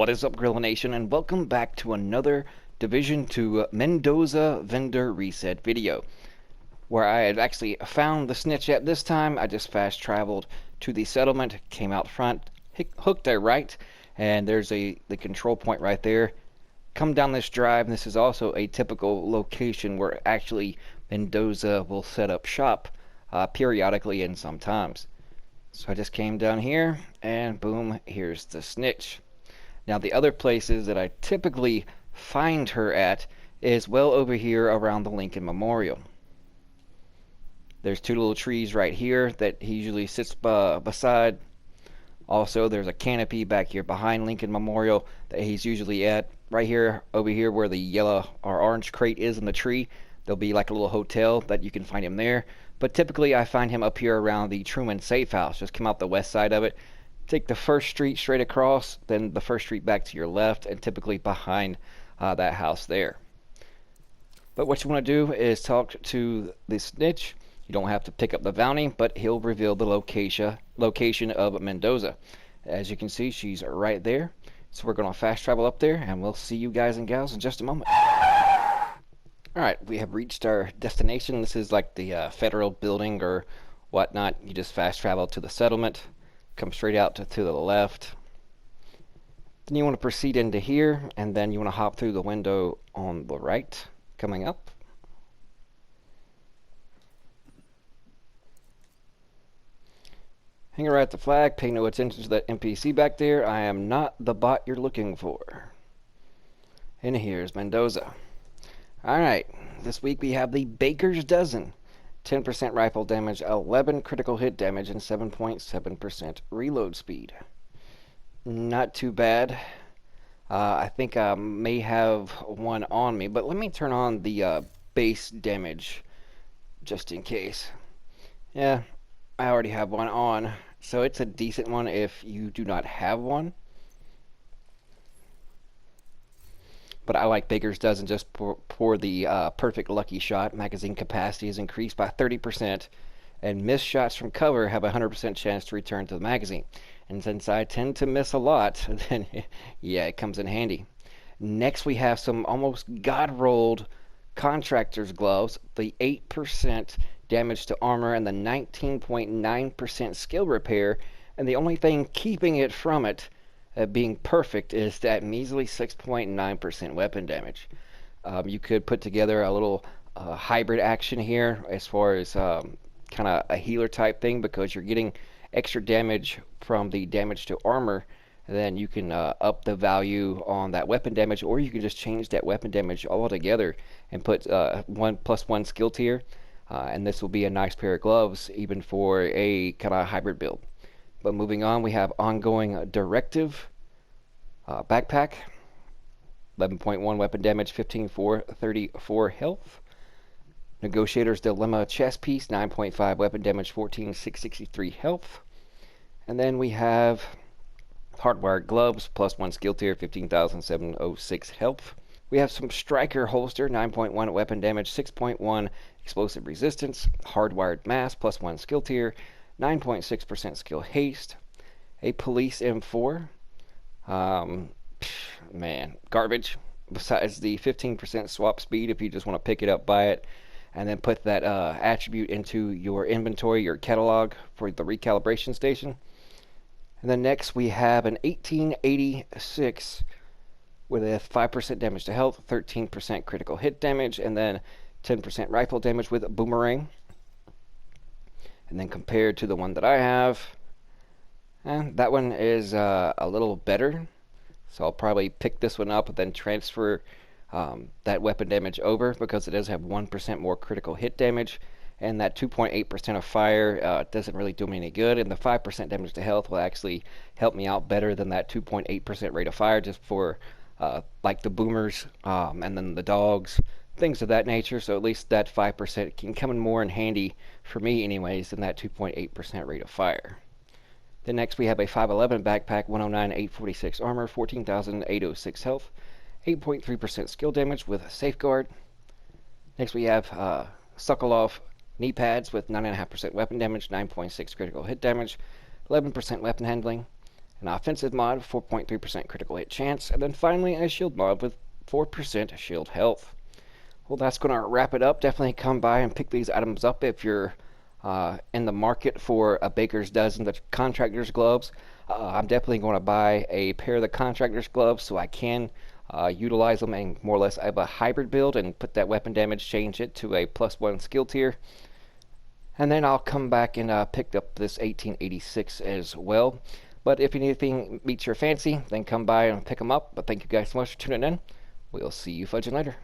What is up, Gorilla Nation, and welcome back to another Division 2 Mendoza vendor reset video, where I had actually found the snitch at this time. I just fast traveled to the settlement, came out front, hooked a right, and there's the control point right there. Come down this drive, and this is also a typical location where actually Mendoza will set up shop periodically and sometimes. So I just came down here, and boom, here's the snitch. Now the other places that I typically find her at is well over here around the Lincoln Memorial. There's two little trees right here that he usually sits beside. Also, there's a canopy back here behind Lincoln Memorial that he's usually at. Right here, over here where the yellow or orange crate is in the tree, there'll be like a little hotel that you can find him there. But typically I find him up here around the Truman Safe House. Just come out the west side of it. Take the first street straight across, then the first street back to your left, and typically behind that house there. But what you want to do is talk to the snitch. You don't have to pick up the bounty, but he'll reveal the location of Mendoza. As you can see, she's right there. So we're going to fast travel up there, and we'll see you guys and gals in just a moment. Alright, we have reached our destination. This is like the federal building or whatnot. You just fast travel to the settlement. Come straight out to the left. Then you want to proceed into here, and then you want to hop through the window on the right, coming up. Hang right at the flag, pay no attention to that NPC back there. I am not the bot you're looking for. And here's Mendoza. Alright, this week we have the Baker's Dozen. 10% rifle damage, 11 critical hit damage, and 7.7% reload speed. Not too bad. I think I may have one on me, but let me turn on the base damage just in case. Yeah, I already have one on, so it's a decent one if you do not have one. But I like Baker's Dozen just for the perfect lucky shot. Magazine capacity is increased by 30%, and missed shots from cover have a 100% chance to return to the magazine. And since I tend to miss a lot, then yeah, it comes in handy. Next, we have some almost god-rolled Contractors gloves, the 8% damage to armor and the 19.9% skill repair, and the only thing keeping it from it being perfect is that measly 6.9% weapon damage. You could put together a little hybrid action here as far as kind of a healer type thing, because you're getting extra damage from the damage to armor, and then you can up the value on that weapon damage, or you can just change that weapon damage altogether and put 1+1 skill tier, and this will be a nice pair of gloves even for a kind of hybrid build. But moving on, we have ongoing Directive Backpack, 11.1 weapon damage, 15,434 health. Negotiator's Dilemma chest piece, 9.5 weapon damage, 14,663 health. And then we have Hardwired Gloves, +1 skill tier, 15,706 health. We have some Striker Holster, 9.1 weapon damage, 6.1 explosive resistance. Hardwired Mask, +1 skill tier, 9.6% skill haste. A Police M4. Man, garbage. Besides the 15% swap speed if you just want to pick it up, buy it, and then put that attribute into your inventory, your catalog for the recalibration station. And then next we have an 1886 with a 5% damage to health, 13% critical hit damage, and then 10% rifle damage with a boomerang. And then compared to the one that I have, that one is a little better. So I'll probably pick this one up and then transfer that weapon damage over, because it does have 1% more critical hit damage. And that 2.8% of fire doesn't really do me any good. And the 5% damage to health will actually help me out better than that 2.8% rate of fire, just for like the boomers and then the dogs, things of that nature. So at least that 5% can come in more in handy for me anyways than that 2.8% rate of fire. Then next we have a 511 backpack, 109,846 armor, 14,806 health, 8.3% skill damage with safeguard. Next we have Sokolov knee pads with 9.5% weapon damage, 9.6 critical hit damage, 11% weapon handling, an offensive mod, 4.3% critical hit chance, and then finally a shield mod with 4% shield health. Well, that's going to wrap it up. Definitely come by and pick these items up if you're in the market for a baker's dozen of Contractors gloves. I'm definitely going to buy a pair of the Contractors gloves so I can utilize them and more or less have a hybrid build and put that weapon damage, change it to a +1 skill tier. And then I'll come back and pick up this 1886 as well. But if anything meets your fancy, then come by and pick them up. But thank you guys so much for tuning in. We'll see you fudging later.